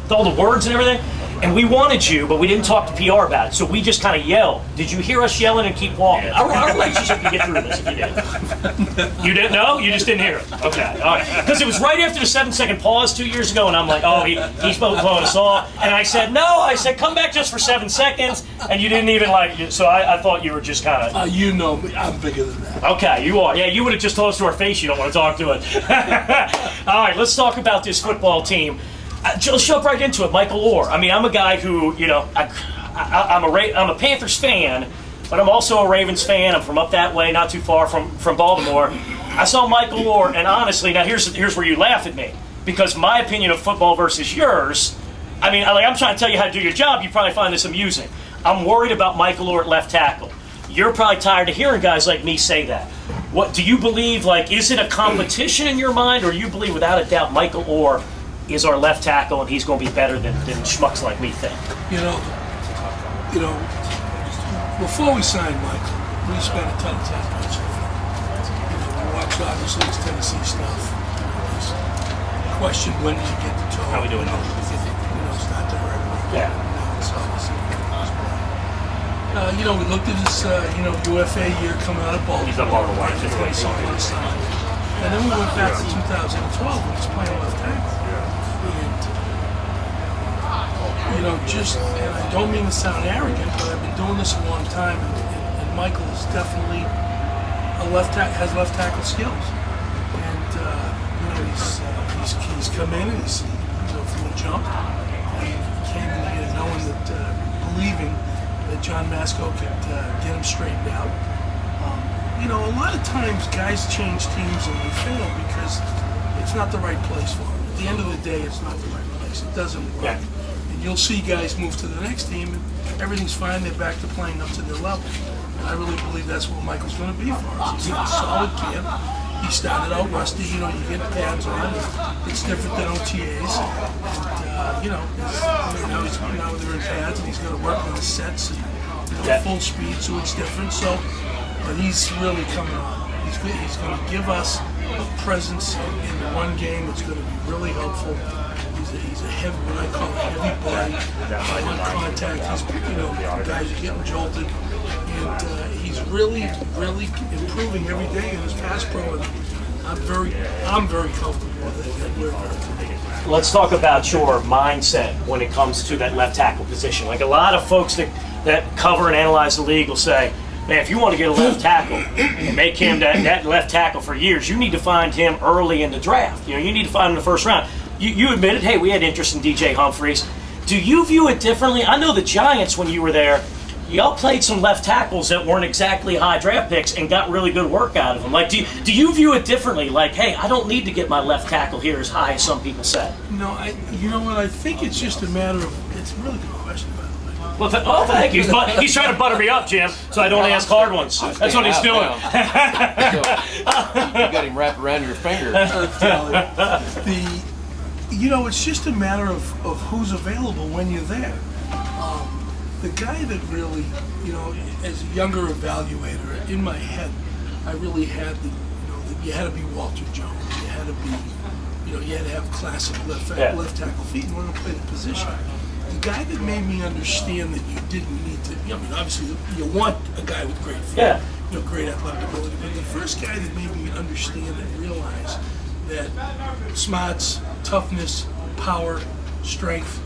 with all the words and everything. And we wanted you, but we didn't talk to PR about it. So we just kind of yelled. Did you hear us yelling and keep walking? Our relationship can get through this if you did. You didn't know? You just didn't hear it. Okay, all right. Because it was right after the 7-second pause 2 years ago, and I'm like, oh, he's blowing us off. And I said, no. I said, come back just for 7 seconds. And you didn't even so I thought you were just kind of. You know me. I'm bigger than that. Okay, you are. Yeah, you would have just told us to our face you don't want to talk to it. All right, let's talk about this football team. Let's jump right into it. Michael Oher. I mean, I'm a guy who, I'm a Panthers fan, but I'm also a Ravens fan. I'm from up that way, not too far from Baltimore. I saw Michael Oher, and honestly, now here's where you laugh at me, because my opinion of football versus yours, I mean, I'm trying to tell you how to do your job. You probably find this amusing. I'm worried about Michael Oher at left tackle. You're probably tired of hearing guys like me say that. What do you believe? Is it a competition in your mind, or you believe without a doubt Michael Oher is our left tackle, and he's going to be better than schmucks like me think? Before we signed Michael, we spent a ton of time watching him. We watched obviously his Tennessee stuff. Question, when did you get the toe? How we doing? It's not to hurt him. Yeah. It's obviously we looked at his UFA year coming out of Baltimore. He's up all the way. And then we went back to 2012 when he was playing left tackle. And I don't mean to sound arrogant, but I've been doing this a long time, and Michael is definitely has left tackle skills. And he's come in and he's from the jump. He came in here knowing that, believing that John Masco could get him straightened out. A lot of times guys change teams and they fail because it's not the right place for them. At the end of the day, it's not the right place. It doesn't work. Yeah. And you'll see guys move to the next team and everything's fine. They're back to playing up to their level. And I really believe that's what Michael's going to be for us. He's a solid kid. He started out rusty. You get pads on. It's different than OTAs. And, now they're in pads and he's going to work on the sets and full speed, so it's different. But he's really coming on. He's going to give us a presence in the one game that's going to be really helpful. He's a heavy, what I call a heavy body, on contact. Guys are getting jolted, and he's really, really improving every day in his pass pro. And I'm very comfortable with it. We're very comfortable. Let's talk about your mindset when it comes to that left tackle position. Like a lot of folks that cover and analyze the league will say, man, if you want to get a left tackle and make him that left tackle for years, you need to find him early in the draft. You need to find him in the first round. You admitted, hey, we had interest in DJ Humphries. Do you view it differently? I know the Giants, when you were there, y'all played some left tackles that weren't exactly high draft picks and got really good work out of them. Do you view it differently? Hey, I don't need to get my left tackle here as high as some people say. No, you know what? I think it's just a matter of. It's a really good question, by the way. Well, thank you. He's trying to butter me up, Jim, so I don't ask hard ones. That's what he's doing. You got him wrapped around your finger. It's just a matter of who's available when you're there. The guy that really, as a younger evaluator, in my head, I really had you had to be Walter Jones. You had to be, you had to have classic left tackle feet in order to play the position. The guy that made me understand that you didn't need to, obviously you want a guy with great feet, great athletic ability, but the first guy that made me understand and realize that smarts, toughness, power, strength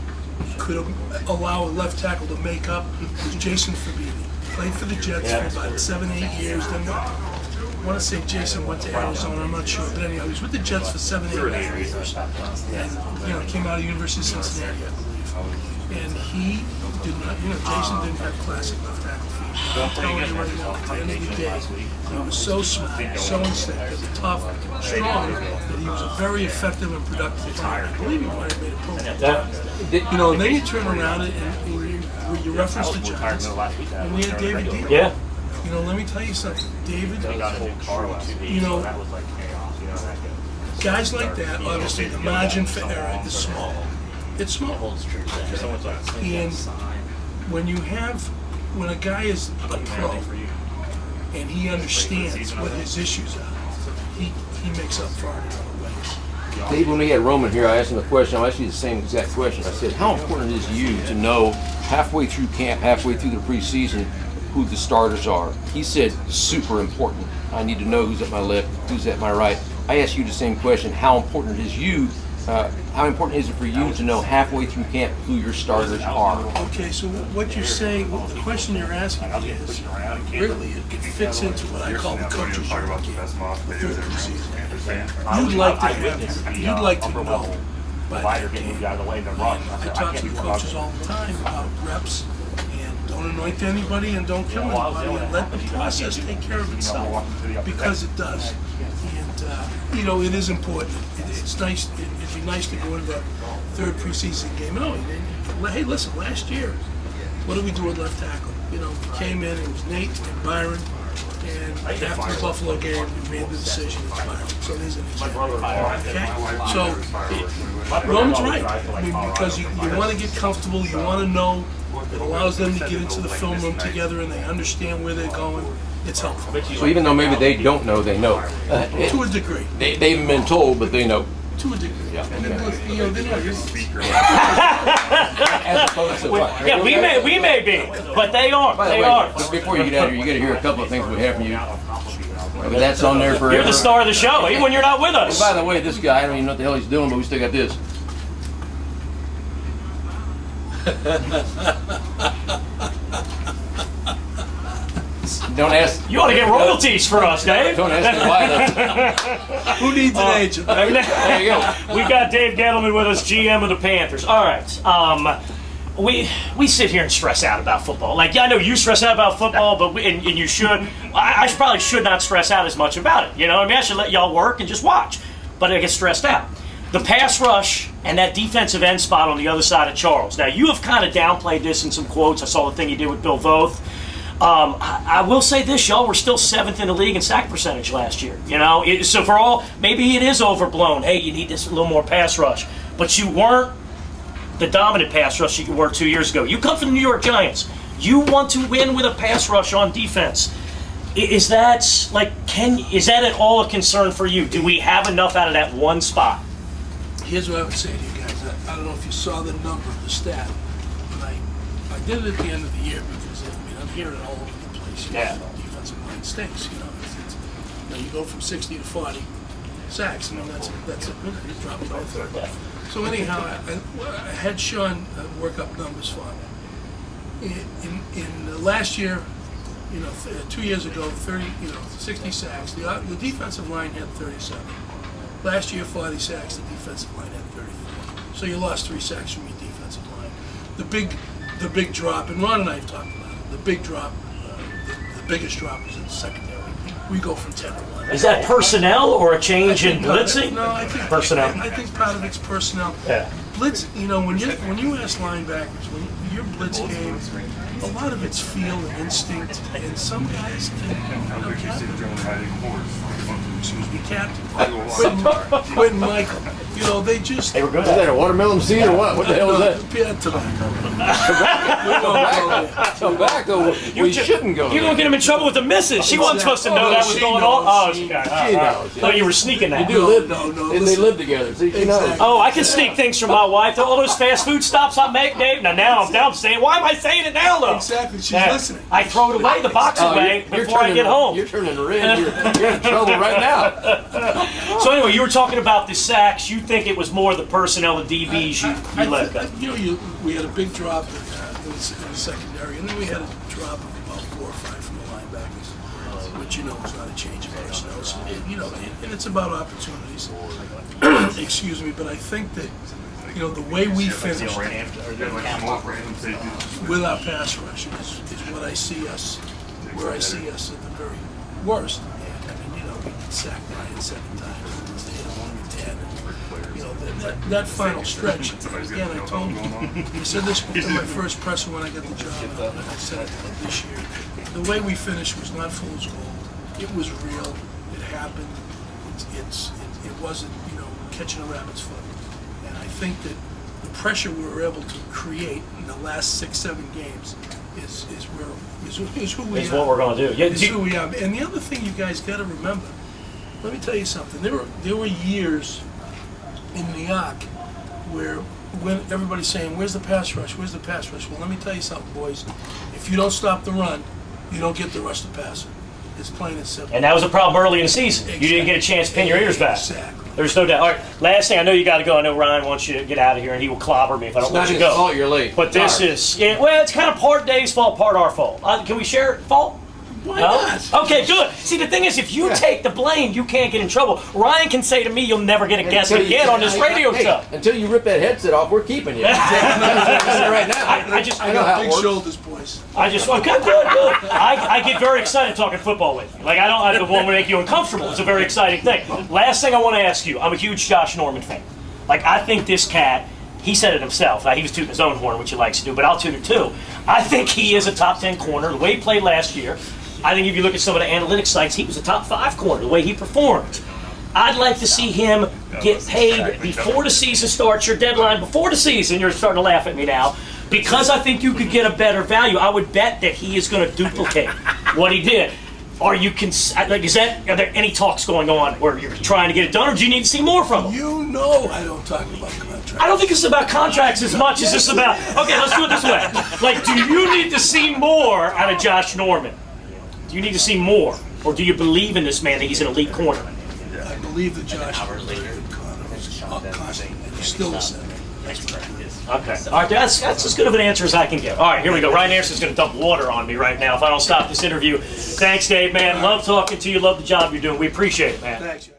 could allow a left tackle to make up was Jason Fabini. Played for the Jets for about 7-8 years. Then I want to say Jason went to Arizona, I'm not sure, but anyhow, he was with the Jets for 7-8 years. And came out of the University of Cincinnati, I believe. And he did not, Jason didn't have classic left tackle feet. I'm telling you right now, at the end of the day, he was so smart, so instinctive, tough, strong, that he was a very effective and productive player. I believe he might have made a pro. And then you turn around and you reference the Giants, and we had David Dean. Yeah. Let me tell you something. David, guys like that, obviously the margin for error is small. It's small. And when a guy is a pro and he understands what his issues are, he makes up for it in other ways. Dave, when we had Roman here, I asked him a question. I'll ask you the same exact question. I said, how important is it to you to know halfway through camp, halfway through the preseason, who the starters are? He said, super important. I need to know who's at my left, who's at my right. I asked you the same question. How important is how important is it for you to know halfway through camp who your starters are? Okay, so what you're saying, the question you're asking me is, really, it fits into what I call the coach's journey, the third preseason. You'd like to know by that game. And I talk to the coaches all the time about reps, and don't anoint anybody and don't kill anybody, and let the process take care of itself, because it does. And, it is important. It's nice. It'd be nice to go into that third preseason game. Hey, listen, last year, what did we do at left tackle? We came in, it was Nate and Byron, and after the Buffalo game, we made the decision it's Byron. So there's an example. Okay? So, Roman's right. I mean, because you want to get comfortable, you want to know. It allows them to get into the film room together and they understand where they're going. It's helpful. So even though maybe they don't know, they know. To a degree. They haven't been told, but they know. To a degree. Yeah. And then, they're not your speaker. As opposed to what? Yeah, we may be, but they aren't. By the They way, aren't. before you get out of here, you got to hear a couple of things we have from you. But that's on there forever. You're the star of the show, even when you're not with And us. by the way, this guy, I don't even know what the hell he's doing, but we still got this. Don't ask. You ought to get royalties for us, Dave. Don't ask me why. Who needs an agent? There you go. We got Dave Gettleman with us, GM of the Panthers. All right. We sit here and stress out about football. Like, I know you stress out about football, but and you should. I probably should not stress out as much about it. You know what I mean? I should let y'all work and just watch. But I get stressed out. The pass rush and that defensive end spot on the other side of Charles. Now, you have kind of downplayed this in some quotes. I saw the thing you did with Bill Voth. I will say this, y'all were still 7th in the league in sack percentage last year. So for all, maybe it is overblown. Hey, you need this a little more pass rush. But you weren't the dominant pass rush you were 2 years ago. You come from the New York Giants. You want to win with a pass rush on defense. Is that at all a concern for you? Do we have enough out of that one spot? Here's what I would say to you guys. I don't know if you saw the number, the stat, but I did it at the end of the year because I'm hearing it all over the place. Yeah. Defensive line stinks. You go from 60 to 40 sacks. That's a drop by a third. Yeah. So anyhow, I had Sean work up numbers for me. In last year, 2 years ago, 60 sacks. The defensive line had 37. Last year, 40 sacks. The defensive line had 34. So you lost 3 sacks from your defensive line. The big drop, and Ron and I have talked about it. The big drop, the biggest drop is in the secondary. We go from 10 to 1. Is that personnel or a change in blitzing? No, I think personnel. I think part of it's personnel. Yeah. Blitz, when you ask linebackers, when your blitz game, a lot of it's feel and instinct, and some guys Quentin Michael, they just. They were good Is at that it. a watermelon seed or what? What the hell is that? Tobacco. We shouldn't go You're there. going to get him in trouble with the missus. She wasn't supposed to know that was she going knows. on. Oh, She she got She knows. thought you were sneaking that. They do live. No, And they listen. live together. See, she knows. Exactly. Oh, I can sneak things from my wife. All those fast food stops I make, Dave. Now I'm saying, why am I saying it now, though? Exactly, she's Yeah. listening. I throw it away, the box Oh, away, you're before I get home. You're turning red. You're in trouble right now. So anyway, you were talking about the sacks. You think it was more the personnel, the DBs you let go. We had a big drop in the secondary, and then we had a drop of about 4 or 5 from the linebackers, which was not a change in personnel. So and it's about opportunities. Excuse me, but I think that the way we finished with our pass rush is what I see us, where I see us at the very worst. And we sacked Ryan 7 times, and stayed on 10, and that final stretch. Again, I told you, I said this in my first presser when I got the job, and I said it this year. The way we finished was not fool's gold. It was real. It happened. It wasn't catching a rabbit's foot. And I think that the pressure we were able to create in the last 6-7 games is who we are. Is what we're going to do. Yeah, Is who we are. And the other thing you guys got to remember, let me tell you something. There were years in New York where when everybody's saying, where's the pass rush, where's the pass rush? Well, let me tell you something, boys. If you don't stop the run, you don't get the rush to passer. It's plain and simple. And that was a problem early in the season. Exactly. You didn't get a chance to pin your ears back. Exactly. There's no doubt. All right, last thing, I know you got to go. I know Ryan wants you to get out of here, and he will clobber me if I don't let you go. It's not his fault you're late. But this is, yeah, well, it's kind of part Dave's fault, part our fault. Can we share fault? Why No? not? Okay, good. See, the thing is, if you take the blame, you can't get in trouble. Ryan can say to me, you'll never get a guest again on this radio show. Until you rip that headset off, we're keeping you. Right now. I know how got it big works. shoulders, boys. I just want good. I get very excited talking football with you. Like, I don't want to make you uncomfortable. It's a very exciting thing. Last thing I want to ask you, I'm a huge Josh Norman fan. Like, I think this cat, he said it himself. Now, he was tooting his own horn, which he likes to do, but I'll toot it too. I think he is a top 10 corner. The way he played last year, I think if you look at some of the analytics sites, he was a top 5 corner, the way he performed. I'd like to see him get paid before the season starts, your deadline before the season. You're starting to laugh at me now. Because I think you could get a better value, I would bet that he is going to duplicate what he did. Are there any talks going on where you're trying to get it done, or do you need to see more from him? You know I don't talk about contracts. I don't think it's about contracts as much as it's about, okay, let's do it this way. Like, do you need to see more out of Josh Norman? Do you need to see more? Or do you believe in this man that he's an elite corner? I believe that Josh is a very good corner. And he's still the same. Okay. All right, that's as good of an answer as I can get. All right, here we go. Ryan Anderson's going to dump water on me right now if I don't stop this interview. Thanks, Dave, man. Love talking to you. Love the job you're doing. We appreciate it, man. Thanks.